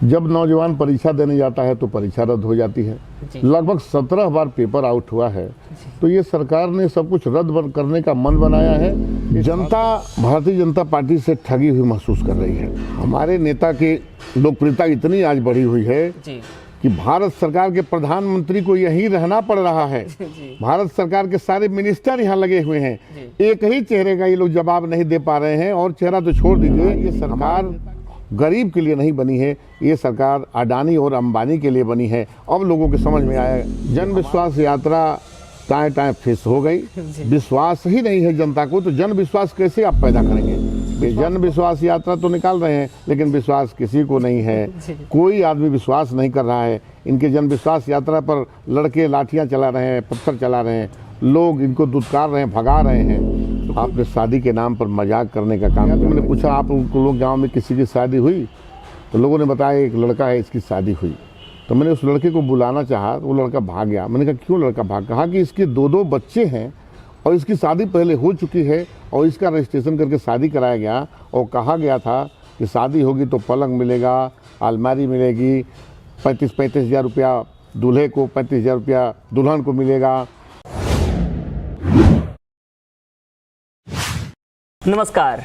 जब नौजवान परीक्षा देने जाता है तो परीक्षा रद्द हो जाती है। लगभग 17 बार पेपर आउट हुआ है। तो ये सरकार ने सब कुछ रद्द करने का मन बनाया है। जनता भारतीय जनता पार्टी से ठगी हुई महसूस कर रही है। हमारे नेता की लोकप्रियता इतनी आज बढ़ी हुई है कि भारत सरकार के प्रधानमंत्री को यहीं रहना पड़ रहा है। भारत सरकार के सारे मिनिस्टर यहाँ लगे हुए हैं। एक ही चेहरे का ये लोग जवाब नहीं दे पा रहे हैं। और चेहरा तो छोड़ दीजिए, ये सरकार गरीब के लिए नहीं बनी है, ये सरकार अडानी और अंबानी के लिए बनी है। अब लोगों के समझ में आया। जन विश्वास यात्रा टाइम टाइम फिस हो गई। विश्वास ही नहीं है जनता को, तो जन विश्वास कैसे आप पैदा करेंगे? जन विश्वास यात्रा तो निकाल रहे हैं, लेकिन विश्वास किसी को नहीं है। कोई आदमी विश्वास नहीं कर रहा है। इनके जन विश्वास यात्रा पर लड़के लाठियां चला रहे हैं, पत्थर चला रहे हैं, लोग इनको दुत्कार रहे हैं, भगा रहे हैं। आपने शादी के नाम पर मजाक करने का काम किया। मैंने पूछा आप लोग गांव में किसी की शादी हुई? तो लोगों ने बताया एक लड़का है, इसकी शादी हुई। तो मैंने उस लड़के को बुलाना चाहा, वो लड़का भाग गया। मैंने कहा क्यों लड़का भाग? कहा कि इसके 2 बच्चे हैं और इसकी शादी पहले हो चुकी है और इसका रजिस्ट्रेशन करके शादी कराया गया। और कहा गया था कि शादी होगी तो पलंग मिलेगा, अलमारी मिलेगी, 35 हज़ार रुपया दूल्हे को, 35 हज़ार रुपया दुल्हन को मिलेगा। नमस्कार,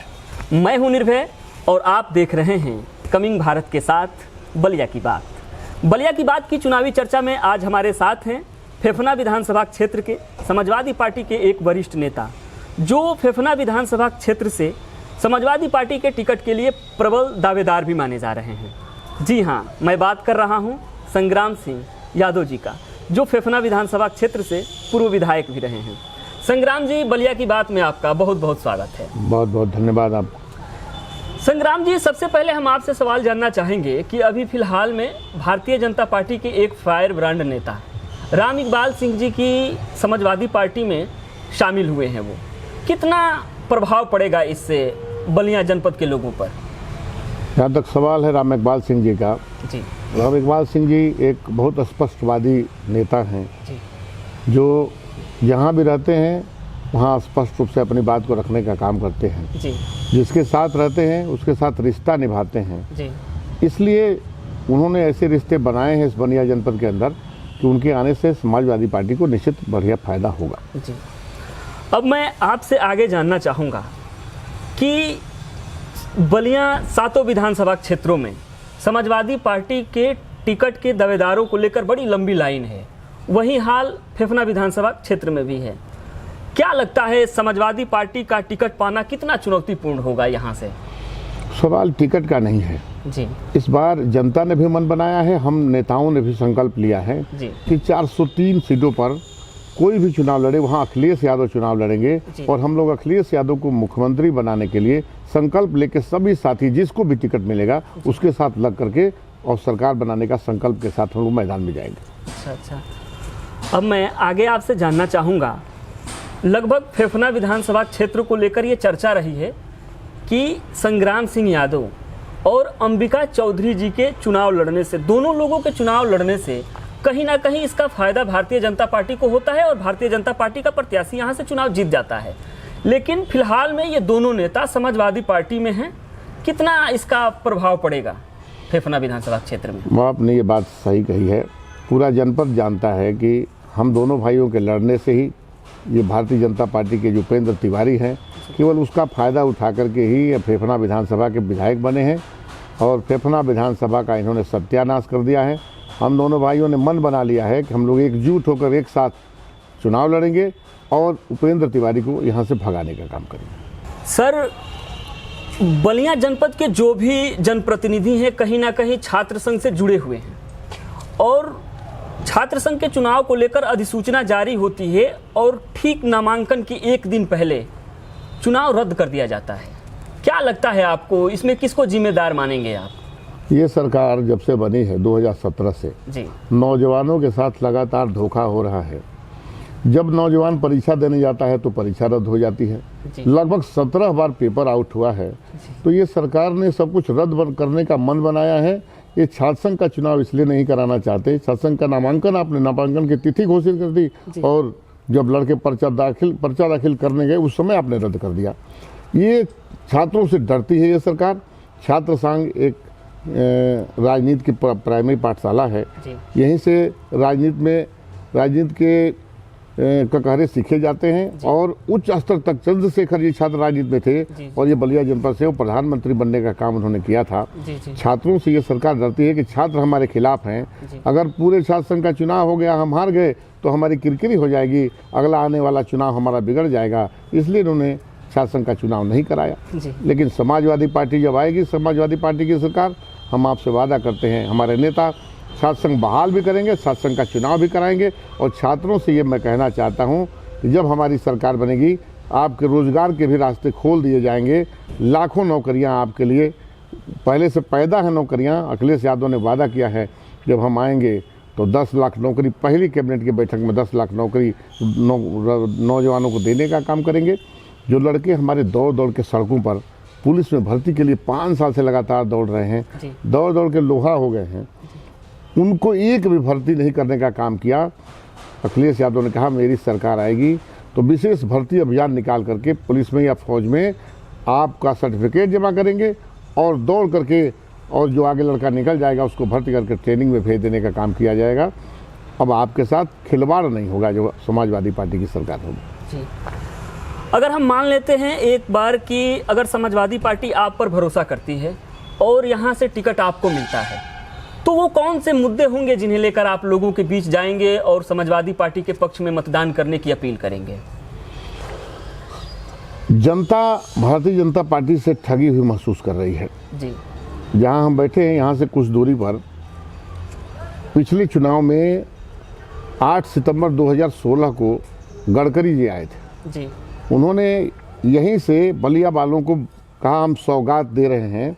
मैं हूं निर्भय और आप देख रहे हैं कमिंग भारत के साथ बलिया की बात। बलिया की बात की चुनावी चर्चा में आज हमारे साथ हैं फेफना विधानसभा क्षेत्र के समाजवादी पार्टी के एक वरिष्ठ नेता, जो फेफना विधानसभा क्षेत्र से समाजवादी पार्टी के टिकट के लिए प्रबल दावेदार भी माने जा रहे हैं। जी हां, मैं बात कर रहा हूं संग्राम सिंह यादव जी का, जो फेफना विधानसभा क्षेत्र से पूर्व विधायक भी रहे हैं। संग्राम जी, बलिया की बात में आपका बहुत बहुत स्वागत है। बहुत बहुत धन्यवाद आपको। संग्राम जी, सबसे पहले हम आपसे सवाल जानना चाहेंगे कि अभी फिलहाल में भारतीय जनता पार्टी के एक फायर ब्रांड नेता राम इकबाल सिंह जी की समाजवादी पार्टी में शामिल हुए हैं। वो कितना प्रभाव पड़ेगा इससे बलिया जनपद के लोगों पर? जहाँ तक सवाल है राम इकबाल सिंह जी का, जी राम इकबाल सिंह जी एक बहुत स्पष्टवादी नेता हैं, जो जहाँ भी रहते हैं वहाँ स्पष्ट रूप से अपनी बात को रखने का काम करते हैं। जिसके साथ रहते हैं उसके साथ रिश्ता निभाते हैं। इसलिए उन्होंने ऐसे रिश्ते बनाए हैं इस बलिया जनपद के अंदर कि उनके आने से समाजवादी पार्टी को निश्चित बढ़िया फायदा होगा। अब मैं आपसे आगे जानना चाहूँगा कि बलिया 7 विधानसभा क्षेत्रों में समाजवादी पार्टी के टिकट के दावेदारों को लेकर बड़ी लंबी लाइन है। वही हाल फेफना विधानसभा क्षेत्र में भी है। क्या लगता है समाजवादी पार्टी का टिकट पाना कितना चुनौतीपूर्ण होगा यहाँ से? सवाल टिकट का नहीं है जी। इस बार जनता ने भी मन बनाया है, हम नेताओं ने भी संकल्प लिया है कि 403 सीटों पर कोई भी चुनाव लड़े वहाँ अखिलेश यादव चुनाव लड़ेंगे। और हम लोग अखिलेश यादव को मुख्यमंत्री बनाने के लिए संकल्प लेकर सभी साथी जिसको भी टिकट मिलेगा उसके साथ लग करके और सरकार बनाने का संकल्प के साथ हम लोग मैदान में जाएंगे। अच्छा, अब मैं आगे आपसे जानना चाहूँगा, लगभग फेफना विधानसभा क्षेत्र को लेकर ये चर्चा रही है कि संग्राम सिंह यादव और अंबिका चौधरी जी के चुनाव लड़ने से, दोनों लोगों के चुनाव लड़ने से कहीं ना कहीं इसका फायदा भारतीय जनता पार्टी को होता है और भारतीय जनता पार्टी का प्रत्याशी यहाँ से चुनाव जीत जाता है। लेकिन फिलहाल में ये दोनों नेता समाजवादी पार्टी में हैं। कितना इसका प्रभाव पड़ेगा फेफना विधानसभा क्षेत्र में? आपने ये बात सही कही है। पूरा जनपद जानता है कि हम दोनों भाइयों के लड़ने से ही ये भारतीय जनता पार्टी के जो उपेंद्र तिवारी हैं, केवल उसका फ़ायदा उठा करके ही फेफना विधानसभा के विधायक बने हैं और फेफना विधानसभा का इन्होंने सत्यानाश कर दिया है। हम दोनों भाइयों ने मन बना लिया है कि हम लोग एकजुट होकर एक साथ चुनाव लड़ेंगे और उपेंद्र तिवारी को यहाँ से भगाने का काम करेंगे। सर, बलिया जनपद के जो भी जनप्रतिनिधि हैं कहीं ना कहीं छात्र संघ से जुड़े हुए हैं और छात्र संघ के चुनाव को लेकर अधिसूचना जारी होती है और ठीक नामांकन की एक दिन पहले चुनाव रद्द कर दिया जाता है। क्या लगता है आपको, इसमें किसको जिम्मेदार मानेंगे आप? ये सरकार जब से बनी है 2017 से नौजवानों के साथ लगातार धोखा हो रहा है। जब नौजवान परीक्षा देने जाता है तो परीक्षा रद्द हो जाती है। लगभग 17 बार पेपर आउट हुआ है। तो ये सरकार ने सब कुछ रद्द करने का मन बनाया है। ये छात्र संघ का चुनाव इसलिए नहीं कराना चाहते। छात्र संघ का नामांकन आपने नामांकन की तिथि घोषित कर दी और जब लड़के पर्चा दाखिल करने गए उस समय आपने रद्द कर दिया। ये छात्रों से डरती है ये सरकार। छात्र संघ एक राजनीति की प्राइमरी पाठशाला है। जी। यहीं से राजनीति के ककहरे सीखे जाते हैं और उच्च स्तर तक चंद्रशेखर जी छात्र राजनीति में थे और ये बलिया जनपद से वो प्रधानमंत्री बनने का काम उन्होंने किया था। जी। छात्रों से ये सरकार डरती है कि छात्र हमारे खिलाफ हैं, अगर पूरे छात्र संघ का चुनाव हो गया, हम हार गए तो हमारी किरकिरी हो जाएगी, अगला आने वाला चुनाव हमारा बिगड़ जाएगा, इसलिए उन्होंने छात्र संघ का चुनाव नहीं कराया। लेकिन समाजवादी पार्टी जब आएगी, समाजवादी पार्टी की सरकार, हम आपसे वादा करते हैं, हमारे नेता छात्र संघ बहाल भी करेंगे, छात्र संघ का चुनाव भी कराएंगे। और छात्रों से ये मैं कहना चाहता हूँ कि जब हमारी सरकार बनेगी, आपके रोजगार के भी रास्ते खोल दिए जाएंगे। लाखों नौकरियां आपके लिए पहले से पैदा है नौकरियां। अखिलेश यादव ने वादा किया है जब हम आएंगे तो 10 लाख नौकरी, पहली कैबिनेट की बैठक में 10 लाख नौकरी नौजवानों को देने का काम करेंगे। जो लड़के हमारे दौड़ के सड़कों पर पुलिस में भर्ती के लिए 5 साल से लगातार दौड़ रहे हैं, दौड़ के लोहा हो गए हैं, उनको एक भी भर्ती नहीं करने का काम किया। अखिलेश यादव ने कहा मेरी सरकार आएगी तो विशेष भर्ती अभियान निकाल करके पुलिस में या फौज में आपका सर्टिफिकेट जमा करेंगे और दौड़ करके, और जो आगे लड़का निकल जाएगा उसको भर्ती करके ट्रेनिंग में भेज देने का काम किया जाएगा। अब आपके साथ खिलवाड़ नहीं होगा जो समाजवादी पार्टी की सरकार होगी। जी। अगर हम मान लेते हैं एक बार कि अगर समाजवादी पार्टी आप पर भरोसा करती है और यहाँ से टिकट आपको मिलता है, तो वो कौन से मुद्दे होंगे जिन्हें लेकर आप लोगों के बीच जाएंगे और समाजवादी पार्टी के पक्ष में मतदान करने की अपील करेंगे? जनता भारतीय जनता पार्टी से ठगी हुई महसूस कर रही है। जी। जहां हम बैठे हैं यहाँ से कुछ दूरी पर पिछले चुनाव में 8 सितंबर 2016 को गडकरी जी आए थे। जी। उन्होंने यहीं से बलिया वालों को कहा हम सौगात दे रहे हैं।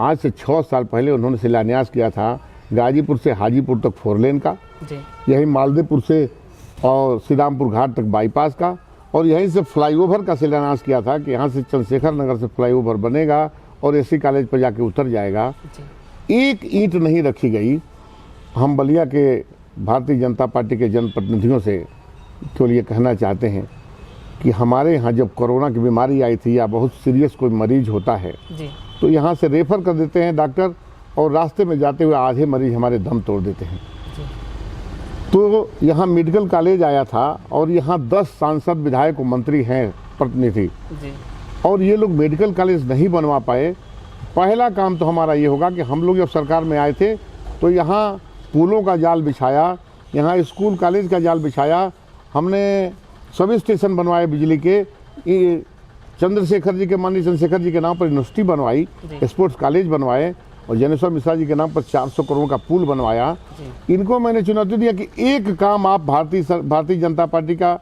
आज से 6 साल पहले उन्होंने शिलान्यास किया था गाजीपुर से हाजीपुर तक 4 लेन का, यही मालदेपुर से और श्रीरामपुर घाट तक बाईपास का, और यहीं से फ्लाईओवर का शिलान्यास किया था कि यहाँ से चंद्रशेखर नगर से फ्लाईओवर बनेगा और एससी कॉलेज पर जाके उतर जाएगा। एक ईंट नहीं रखी गई। हम बलिया के भारतीय जनता पार्टी के जनप्रतिनिधियों से केवल ये कहना चाहते हैं कि हमारे यहाँ जब कोरोना की बीमारी आई थी या बहुत सीरियस कोई मरीज होता है तो यहाँ से रेफर कर देते हैं डॉक्टर, और रास्ते में जाते हुए आधे मरीज हमारे दम तोड़ देते हैं। तो यहाँ मेडिकल कॉलेज आया था और यहाँ 10 सांसद, विधायक, मंत्री हैं, प्रतिनिधि, और ये लोग मेडिकल कॉलेज नहीं बनवा पाए। पहला काम तो हमारा ये होगा कि हम लोग जब सरकार में आए थे तो यहाँ पुलों का जाल बिछाया, यहाँ स्कूल कॉलेज का जाल बिछाया, हमने सभी स्टेशन बनवाए बिजली के, चंद्रशेखर जी के, माननीय चंद्रशेखर जी के नाम पर यूनिवर्सिटी बनवाई, स्पोर्ट्स कॉलेज बनवाए, और ज्ञानेश्वर मिश्रा जी के नाम पर 400 करोड़ का पुल बनवाया। इनको मैंने चुनौती दिया कि एक काम आप भारतीय जनता पार्टी का,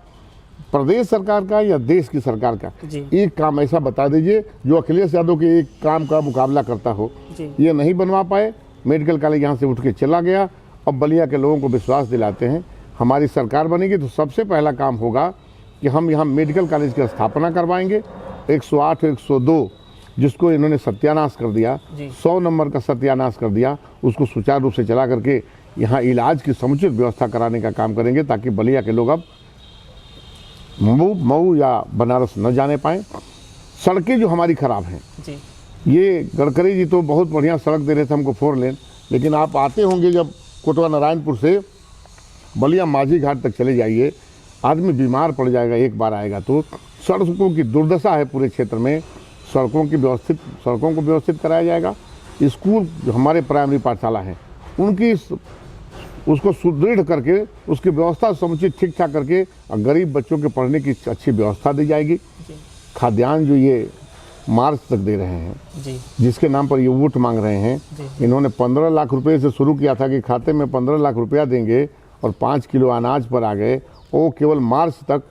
प्रदेश सरकार का या देश की सरकार का, एक काम ऐसा बता दीजिए जो अखिलेश यादव के एक काम का मुकाबला करता हो। ये नहीं बनवा पाए। मेडिकल कॉलेज यहाँ से उठ के चला गया। अब बलिया के लोगों को विश्वास दिलाते हैं हमारी सरकार बनेगी तो सबसे पहला काम होगा कि हम यहाँ मेडिकल कॉलेज की स्थापना करवाएंगे। 108 102 जिसको इन्होंने सत्यानाश कर दिया, 100 नंबर का सत्यानाश कर दिया, उसको सुचारू रूप से चला करके यहाँ इलाज की समुचित व्यवस्था कराने का काम करेंगे ताकि बलिया के लोग अब मऊ या बनारस न जाने पाएँ। सड़कें जो हमारी खराब हैं, ये गडकरी जी तो बहुत बढ़िया सड़क दे रहे थे हमको 4 लेन, लेकिन आप आते होंगे जब कोटवा नारायणपुर से बलिया माझी घाट तक चले जाइए, आदमी बीमार पड़ जाएगा एक बार आएगा तो। सड़कों की दुर्दशा है पूरे क्षेत्र में। सड़कों को व्यवस्थित कराया जाएगा। स्कूल जो हमारे प्राइमरी पाठशाला हैं उनकी उसको सुदृढ़ करके उसकी व्यवस्था समुचित ठीक ठाक करके गरीब बच्चों के पढ़ने की अच्छी व्यवस्था दी जाएगी। खाद्यान्न जो ये मार्च तक दे रहे हैं, जिसके नाम पर ये वोट मांग रहे हैं, इन्होंने 15 लाख रुपए से शुरू किया था कि खाते में 15 लाख रुपया देंगे और 5 किलो अनाज पर आ गए। वो केवल मार्च तक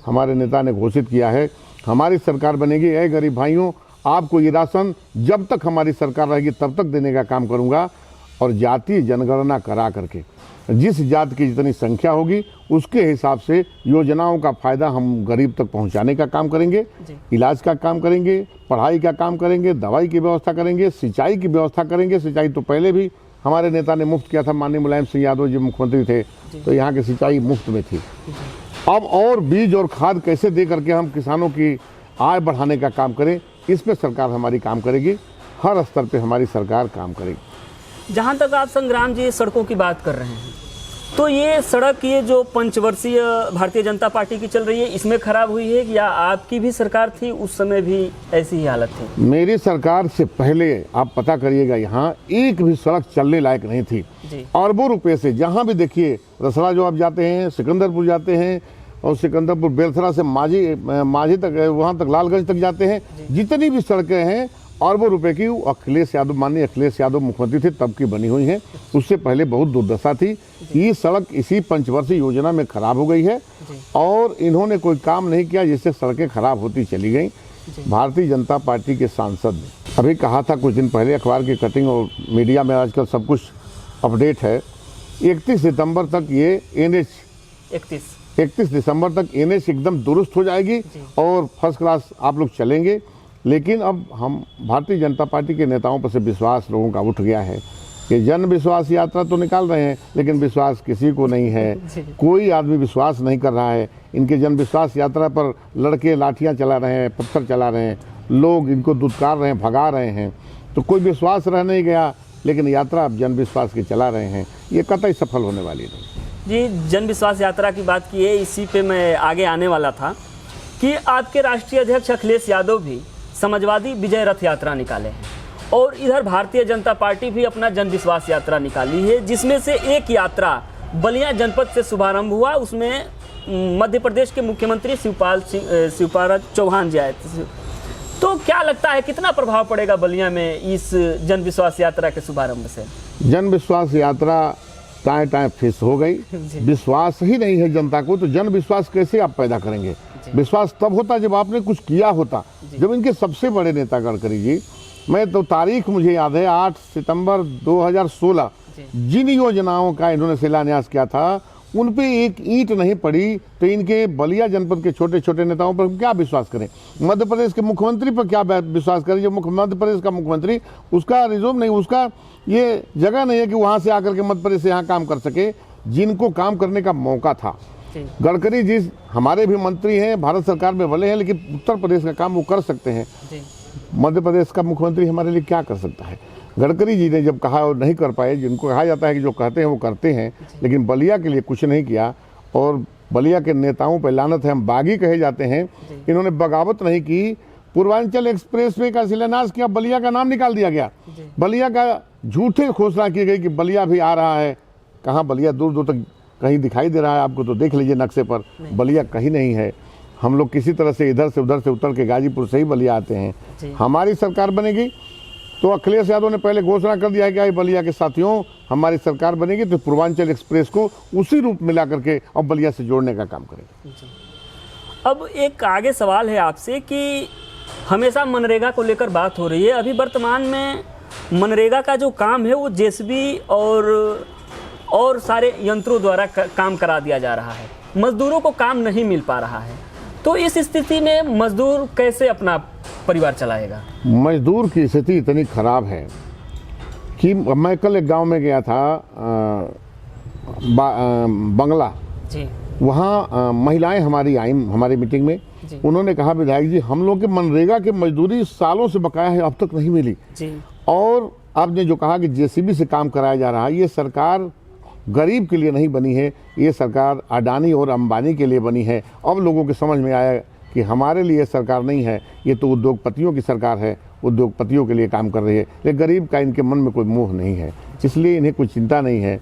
हमारे नेता ने घोषित किया है। हमारी सरकार बनेगी, ऐ गरीब भाइयों आपको ये राशन जब तक हमारी सरकार रहेगी तब तक देने का काम करूंगा, और जातीय जनगणना करा करके जिस जात की जितनी संख्या होगी उसके हिसाब से योजनाओं का फायदा हम गरीब तक पहुंचाने का काम करेंगे। इलाज का काम करेंगे, पढ़ाई का काम करेंगे, दवाई की व्यवस्था करेंगे, सिंचाई की व्यवस्था करेंगे। सिंचाई तो पहले भी हमारे नेता ने मुफ्त किया था, माननीय मुलायम सिंह यादव जी मुख्यमंत्री थे तो यहाँ की सिंचाई मुफ्त में थी। अब और बीज और खाद कैसे दे करके हम किसानों की आय बढ़ाने का काम करें, इस पर सरकार हमारी काम करेगी। हर स्तर पे हमारी सरकार काम करेगी। जहाँ तक आप संग्राम जी सड़कों की बात कर रहे हैं, तो ये सड़क ये जो पंचवर्षीय भारतीय जनता पार्टी की चल रही है इसमें खराब हुई है, या आपकी भी सरकार थी उस समय भी ऐसी ही हालत थी? मेरी सरकार से पहले आप पता करिएगा, यहाँ एक भी सड़क चलने लायक नहीं थी। अरबों रुपए से जहाँ भी देखिए, रसड़ा जो आप जाते हैं, सिकंदरपुर जाते हैं, और सिकंदरपुर बेलथरा से माझी तक, वहाँ तक लालगंज तक जाते हैं, जितनी भी सड़कें हैं अरबों रुपए की अखिलेश यादव, माननीय अखिलेश यादव मुख्यमंत्री थे तब की बनी हुई हैं। उससे पहले बहुत दुर्दशा थी। ये सड़क इसी पंचवर्षीय योजना में खराब हो गई है और इन्होंने कोई काम नहीं किया, जिससे सड़कें खराब होती चली गई। भारतीय जनता पार्टी के सांसद ने अभी कहा था कुछ दिन पहले, अखबार की कटिंग और मीडिया में आजकल सब कुछ अपडेट है, 31 सितंबर तक ये NH 31 दिसंबर तक NH एकदम दुरुस्त हो जाएगी और फर्स्ट क्लास आप लोग चलेंगे। लेकिन अब हम भारतीय जनता पार्टी के नेताओं पर से विश्वास लोगों का उठ गया है। ये जन विश्वास यात्रा तो निकाल रहे हैं, लेकिन विश्वास किसी को नहीं है। कोई आदमी विश्वास नहीं कर रहा है। इनके जन विश्वास यात्रा पर लड़के लाठियां चला रहे हैं, पत्थर चला रहे हैं, लोग इनको दुत्कार रहे हैं, भगा रहे हैं, तो कोई विश्वास रह नहीं गया। लेकिन यात्रा अब जन विश्वास की चला रहे हैं, ये कतई सफल होने वाली नहीं। जी, जन विश्वास यात्रा की बात की है, इसी पे मैं आगे आने वाला था कि आपके राष्ट्रीय अध्यक्ष अखिलेश यादव भी समाजवादी विजय रथ यात्रा निकाले हैं और इधर भारतीय जनता पार्टी भी अपना जन विश्वास यात्रा निकाली है, जिसमें से एक यात्रा बलिया जनपद से शुभारंभ हुआ। उसमें मध्य प्रदेश के मुख्यमंत्री शिवपाल चौहान जी आए थे। तो क्या लगता है कितना प्रभाव पड़ेगा बलिया में इस जन विश्वास यात्रा के शुभारंभ से? जन विश्वास यात्रा टाइम फिक्स हो गई। विश्वास ही नहीं है जनता को, तो जन विश्वास कैसे आप पैदा करेंगे? विश्वास तब होता जब आपने कुछ किया होता। जब इनके सबसे बड़े नेता गडकरी जी, मैं तो तारीख मुझे याद है 8 सितंबर 2016, जिन योजनाओं का इन्होंने शिलान्यास किया था उन पे एक ईंट नहीं पड़ी, तो इनके बलिया जनपद के छोटे छोटे नेताओं पर क्या विश्वास करें? मध्य प्रदेश के मुख्यमंत्री पर क्या विश्वास करें? जो मध्य प्रदेश का मुख्यमंत्री, उसका रिज्यूम नहीं, उसका ये जगह नहीं है कि वहाँ से आकर के मध्य प्रदेश से यहाँ काम कर सके, जिनको काम करने का मौका था। गडकरी जी हमारे भी मंत्री हैं, भारत सरकार में भले हैं, लेकिन उत्तर प्रदेश का काम वो कर सकते हैं। मध्य प्रदेश का मुख्यमंत्री हमारे लिए क्या कर सकता है? गडकरी जी ने जब कहा और नहीं कर पाए, जिनको कहा जाता है कि जो कहते हैं वो करते हैं, लेकिन बलिया के लिए कुछ नहीं किया। और बलिया के नेताओं पर लानत है, हम बागी कहे जाते हैं। इन्होंने बगावत नहीं की। पूर्वांचल एक्सप्रेसवे का शिलान्यास किया, बलिया का नाम निकाल दिया गया। बलिया का झूठे घोषणा की गई कि बलिया भी आ रहा है। कहाँ बलिया? दूर दूर तक कहीं दिखाई दे रहा है आपको? तो देख लीजिए नक्शे पर, बलिया कहीं नहीं है। हम लोग किसी तरह से इधर से उधर से उतर के गाजीपुर से ही बलिया आते हैं। हमारी सरकार बनेगी तो अखिलेश यादव ने पहले घोषणा कर दिया है कि बलिया के साथियों, हमारी सरकार बनेगी तो पूर्वांचल एक्सप्रेस को उसी रूप में ला करके अब बलिया से जोड़ने का काम करेंगे। अब एक आगे सवाल है आपसे कि हमेशा मनरेगा को लेकर बात हो रही है। अभी वर्तमान में मनरेगा का जो काम है वो जेसीबी और सारे यंत्रों द्वारा काम करा दिया जा रहा है, मजदूरों को काम नहीं मिल पा रहा है। तो इस स्थिति में मजदूर कैसे अपना परिवार चलाएगा? मजदूर की स्थिति इतनी खराब है कि मैं कल एक गांव में गया था, बंगला जी। वहाँ महिलाएं हमारी आई हमारी मीटिंग में। उन्होंने कहा, विधायक जी हम लोग के मनरेगा की मजदूरी सालों से बकाया है, अब तक नहीं मिली जी। और आपने जो कहा कि जेसीबी से काम कराया जा रहा है, ये सरकार गरीब के लिए नहीं बनी है, ये सरकार अडानी और अंबानी के लिए बनी है। अब लोगों के समझ में आया कि हमारे लिए सरकार नहीं है, ये तो उद्योगपतियों की सरकार है, उद्योगपतियों के लिए काम कर रही है। लेकिन गरीब का इनके मन में कोई मोह नहीं है, इसलिए इन्हें कोई चिंता नहीं है।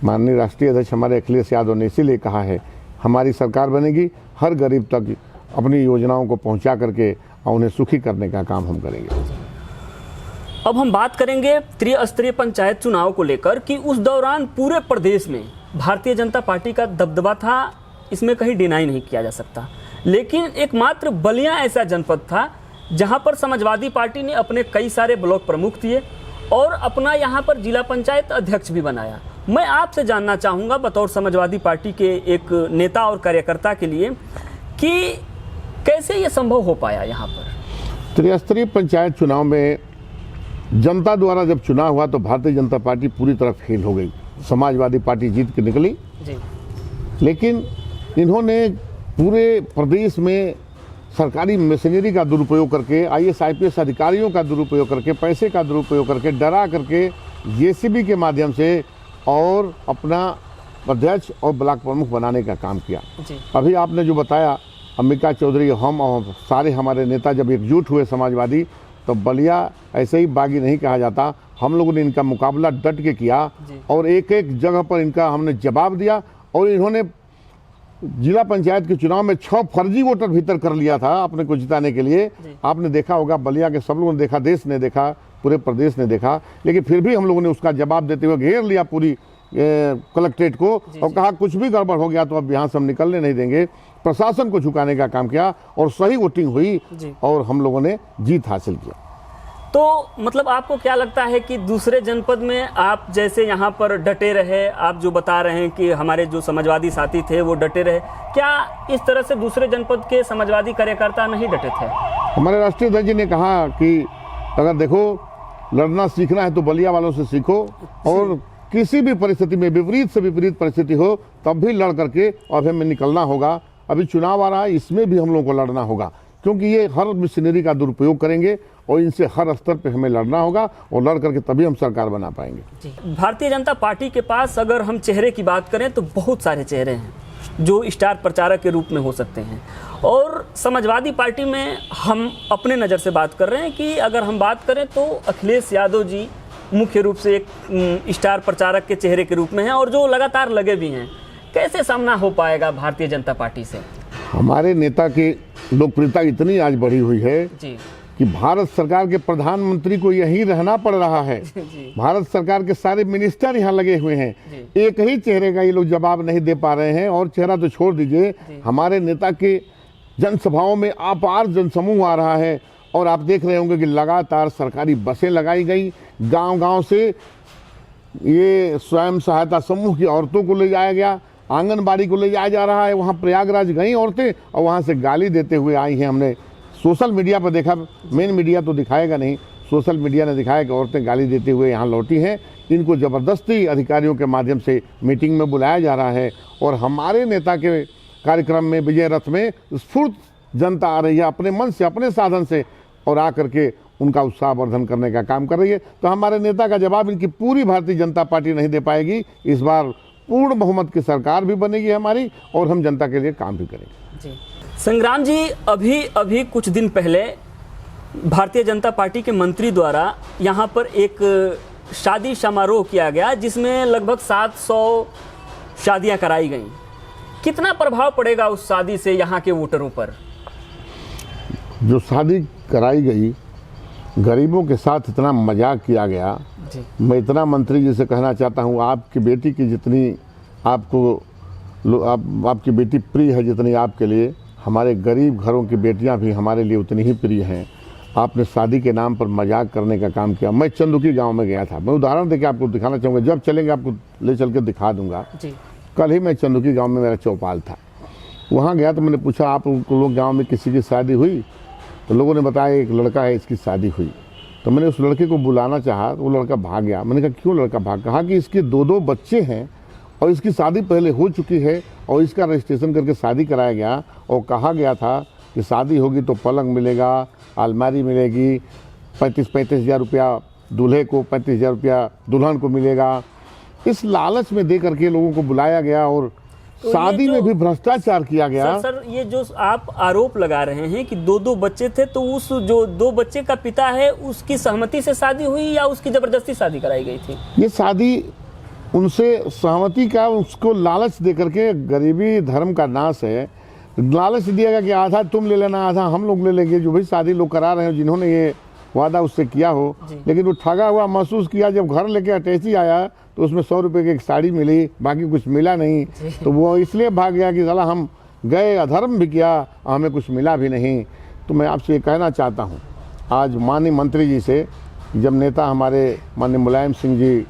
माननीय राष्ट्रीय अध्यक्ष हमारे अखिलेश यादव ने इसीलिए कहा है हमारी सरकार बनेगी, हर गरीब तक अपनी योजनाओं को पहुंचा करके और उन्हें सुखी करने का काम हम करेंगे। अब हम बात करेंगे त्रिस्तरीय पंचायत चुनाव को लेकर कि उस दौरान पूरे प्रदेश में भारतीय जनता पार्टी का दबदबा था, इसमें कहीं डिनाई नहीं किया जा सकता। लेकिन एकमात्र बलिया ऐसा जनपद था जहां पर समाजवादी पार्टी ने अपने कई सारे ब्लॉक प्रमुख दिए और अपना यहां पर जिला पंचायत अध्यक्ष भी बनाया। मैं आपसे जानना चाहूँगा बतौर समाजवादी पार्टी के एक नेता और कार्यकर्ता के लिए कि कैसे ये संभव हो पाया यहाँ पर? त्रिस्तरीय पंचायत चुनाव में जनता द्वारा जब चुनाव हुआ तो भारतीय जनता पार्टी पूरी तरह फेल हो गई। समाजवादी पार्टी जीत के निकली जी। लेकिन इन्होंने पूरे प्रदेश में सरकारी मशीनरी का दुरुपयोग करके, IAS IPS अधिकारियों का दुरुपयोग करके, पैसे का दुरुपयोग करके, डरा करके जेसीबी के माध्यम से और अपना अध्यक्ष और ब्लॉक प्रमुख बनाने का काम किया। जी। अभी आपने जो बताया, अंबिका चौधरी, हम और सारे हमारे नेता जब एकजुट हुए समाजवादी, तो बलिया ऐसे ही बागी नहीं कहा जाता। हम लोगों ने इनका मुकाबला डट के किया और एक एक जगह पर इनका हमने जवाब दिया। और इन्होंने जिला पंचायत के चुनाव में 6 फर्जी वोटर भीतर कर लिया था अपने को जिताने के लिए। आपने देखा होगा, बलिया के सब लोगों ने देखा, देश ने देखा, पूरे प्रदेश ने देखा, लेकिन फिर भी हम लोगों ने उसका जवाब देते हुए घेर लिया पूरी कलेक्ट्रेट को और कहा कुछ भी गड़बड़ हो गया तो अब यहाँ से हम निकलने नहीं देंगे। प्रशासन को झुकाने का काम किया और सही वोटिंग हुई और हम लोगों ने जीत हासिल किया। तो मतलब आपको क्या लगता है कि दूसरे जनपद में आप जैसे यहाँ पर डटे रहे, आप जो बता रहे हैं कि हमारे जो समाजवादी साथी थे वो डटे रहे, क्या इस तरह से दूसरे जनपद के समाजवादी कार्यकर्ता नहीं डटे थे? हमारे राष्ट्रीय अध्यक्ष जी ने कहा कि अगर देखो लड़ना सीखना है तो बलिया वालों से सीखो और किसी भी परिस्थिति में विपरीत से विपरीत परिस्थिति हो तब भी लड़ करके और हमें निकलना होगा। अभी चुनाव आ रहा है, इसमें भी हम लोगों को लड़ना होगा क्योंकि ये हर मशीनरी का दुरुपयोग करेंगे और इनसे हर स्तर पे हमें लड़ना होगा और लड़ करके तभी हम सरकार बना पाएंगे। भारतीय जनता पार्टी के पास अगर हम चेहरे की बात करें तो बहुत सारे चेहरे हैं जो स्टार प्रचारक के रूप में हो सकते हैं और समाजवादी पार्टी में हम अपने नज़र से बात कर रहे हैं कि अगर हम बात करें तो अखिलेश यादव जी मुख्य रूप से एक स्टार प्रचारक के चेहरे के रूप में हैं और जो लगातार लगे भी हैं। कैसे सामना हो पाएगा भारतीय जनता पार्टी से? हमारे नेता की लोकप्रियता इतनी आज बढ़ी हुई है कि भारत सरकार के प्रधानमंत्री को यहीं रहना पड़ रहा है। भारत सरकार के सारे मिनिस्टर यहाँ लगे हुए हैं। एक ही चेहरे का ये लोग जवाब नहीं दे पा रहे हैं और चेहरा तो छोड़ दीजिए, हमारे नेता के जनसभाओं में अपार जनसमूह आ रहा है और आप देख रहे होंगे कि लगातार सरकारी बसें लगाई गई, गांव-गांव से ये स्वयं सहायता समूह की औरतों को ले जाया गया, आंगनबाड़ी को ले जाया जा रहा है। वहाँ प्रयागराज गई औरतें और वहाँ से गाली देते हुए आई हैं। हमने सोशल मीडिया पर देखा, मेन मीडिया तो दिखाएगा नहीं, सोशल मीडिया ने दिखाया कि औरतें गाली देते हुए यहाँ लौटी हैं। इनको ज़बरदस्ती अधिकारियों के माध्यम से मीटिंग में बुलाया जा रहा है और हमारे नेता के कार्यक्रम में विजय रथ में स्फूर्त जनता आ रही है अपने मन से, अपने साधन से और आ करके उनका उत्साहवर्धन करने का काम कर रही है। तो हमारे नेता का जवाब इनकी पूरी भारतीय जनता पार्टी नहीं दे पाएगी। इस बार पूर्ण बहुमत की सरकार भी बनेगी हमारी और हम जनता के लिए काम भी करेंगे। जी संग्राम जी, अभी कुछ दिन पहले भारतीय जनता पार्टी के मंत्री द्वारा यहाँ पर एक शादी समारोह किया गया जिसमें लगभग 700 शादियाँ कराई गईं। कितना प्रभाव पड़ेगा उस शादी से यहाँ के वोटरों पर? जो शादी कराई गई, गरीबों के साथ इतना मजाक किया गया। मैं इतना मंत्री जी से कहना चाहता हूँ, आपकी बेटी की जितनी आपकी बेटी प्रिय है जितनी आपके लिए, हमारे गरीब घरों की बेटियां भी हमारे लिए उतनी ही प्रिय हैं। आपने शादी के नाम पर मजाक करने का काम किया। मैं चंदुकी गांव में गया था, मैं उदाहरण देके आपको दिखाना चाहूँगा, जब चलेंगे आपको ले चल के दिखा दूंगा। कल ही मैं चंदुकी गाँव में, मेरा चौपाल था, वहाँ गया तो मैंने पूछा आप लोग गाँव में किसी की शादी हुई? तो लोगों ने बताया एक लड़का है, इसकी शादी हुई। तो मैंने उस लड़के को बुलाना चाहा तो वो लड़का भाग गया। मैंने कहा क्यों लड़का भाग? कहा कि इसके 2 बच्चे हैं और इसकी शादी पहले हो चुकी है और इसका रजिस्ट्रेशन करके शादी कराया गया और कहा गया था कि शादी होगी तो पलंग मिलेगा, अलमारी मिलेगी, 35 हज़ार रुपया दूल्हे को, 35 हज़ार रुपया दुल्हन को मिलेगा। इस लालच में दे करके लोगों को बुलाया गया और तो शादी में भी भ्रष्टाचार किया गया। सर ये जो आप आरोप लगा रहे हैं कि 2 बच्चे थे, तो उस जो 2 बच्चे का पिता है उसकी सहमति से शादी हुई या उसकी जबरदस्ती शादी कराई गई थी? ये शादी उनसे सहमति का, उसको लालच दे करके, गरीबी धर्म का नाश है। लालच दिया गया कि आधा तुम ले लेना, आधा हम लोग ले लेंगे। जो भी शादी लोग करा रहे हो, जिन्होंने ये वादा उससे किया हो, लेकिन वो ठगा हुआ महसूस किया। जब घर लेके अटैची आया तो उसमें 100 रुपये की एक साड़ी मिली, बाकी कुछ मिला नहीं। तो वो इसलिए भाग गया कि साला हम गए, अधर्म भी किया, हमें कुछ मिला भी नहीं। तो मैं आपसे ये कहना चाहता हूँ, आज माननीय मंत्री जी से, जब नेता हमारे माननीय मुलायम सिंह जी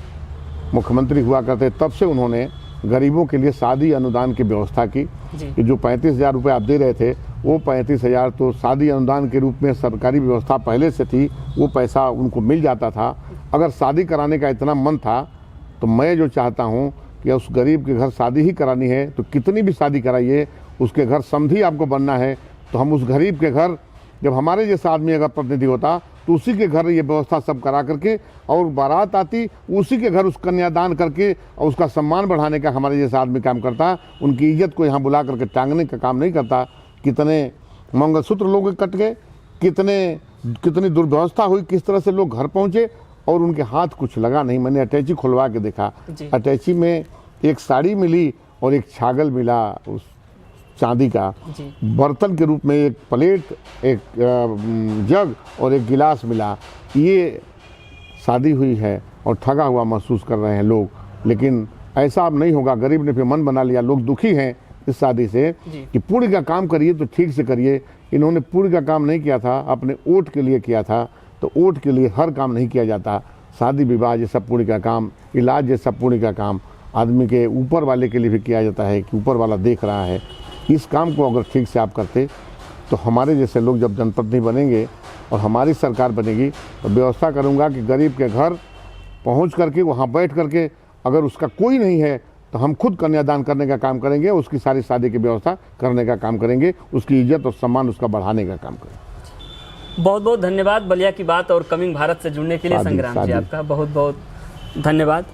मुख्यमंत्री हुआ करते तब से उन्होंने गरीबों के लिए शादी अनुदान की व्यवस्था की कि जो 35 हज़ार रुपये आप दे रहे थे, वो 35 हज़ार तो शादी अनुदान के रूप में सरकारी व्यवस्था पहले से थी, वो पैसा उनको मिल जाता था। अगर शादी कराने का इतना मन था तो मैं जो चाहता हूँ कि उस गरीब के घर शादी ही करानी है तो कितनी भी शादी कराइए, उसके घर समधी आपको बनना है तो हम उस गरीब के घर, जब हमारे जैसा आदमी अगर प्रतिनिधि होता तो उसी के घर ये व्यवस्था सब करा करके और बारात आती, उसी के घर उस कन्यादान करके और उसका सम्मान बढ़ाने का हमारे जैसा आदमी काम करता। उनकी इज्जत को यहाँ बुला करके टांगने का काम नहीं करता। कितने मंगलसूत्र लोग कट गए, कितनी दुर्व्यवस्था हुई, किस तरह से लोग घर पहुँचे और उनके हाथ कुछ लगा नहीं। मैंने अटैची खुलवा के देखा, अटैची में एक साड़ी मिली और एक छागल मिला उस चांदी का, बर्तन के रूप में एक प्लेट, एक जग और एक गिलास मिला। ये शादी हुई है और ठगा हुआ महसूस कर रहे हैं लोग। लेकिन ऐसा अब नहीं होगा। गरीब ने फिर मन बना लिया, लोग दुखी हैं इस शादी से कि पुण्य का काम करिए तो ठीक से करिए। इन्होंने पुण्य का काम नहीं किया था, अपने वोट के लिए किया था। तो वोट के लिए हर काम नहीं किया जाता। शादी विवाह जैसा पुण्य का काम, इलाज जैसा पुण्य का काम आदमी के ऊपर वाले के लिए भी किया जाता है कि ऊपर वाला देख रहा है। इस काम को अगर ठीक से आप करते तो हमारे जैसे लोग जब जनप्रतिनिधि बनेंगे और हमारी सरकार बनेगी तो व्यवस्था करूँगा कि गरीब के घर पहुँच करके वहाँ बैठ करके, अगर उसका कोई नहीं है तो हम खुद कन्यादान करने का काम करेंगे, उसकी सारी शादी की व्यवस्था करने का काम करेंगे, उसकी इज्जत और सम्मान उसका बढ़ाने का काम करेंगे। बहुत बहुत धन्यवाद बलिया की बात और कमिंग भारत से जुड़ने के लिए संग्राम जी, आपका बहुत बहुत धन्यवाद।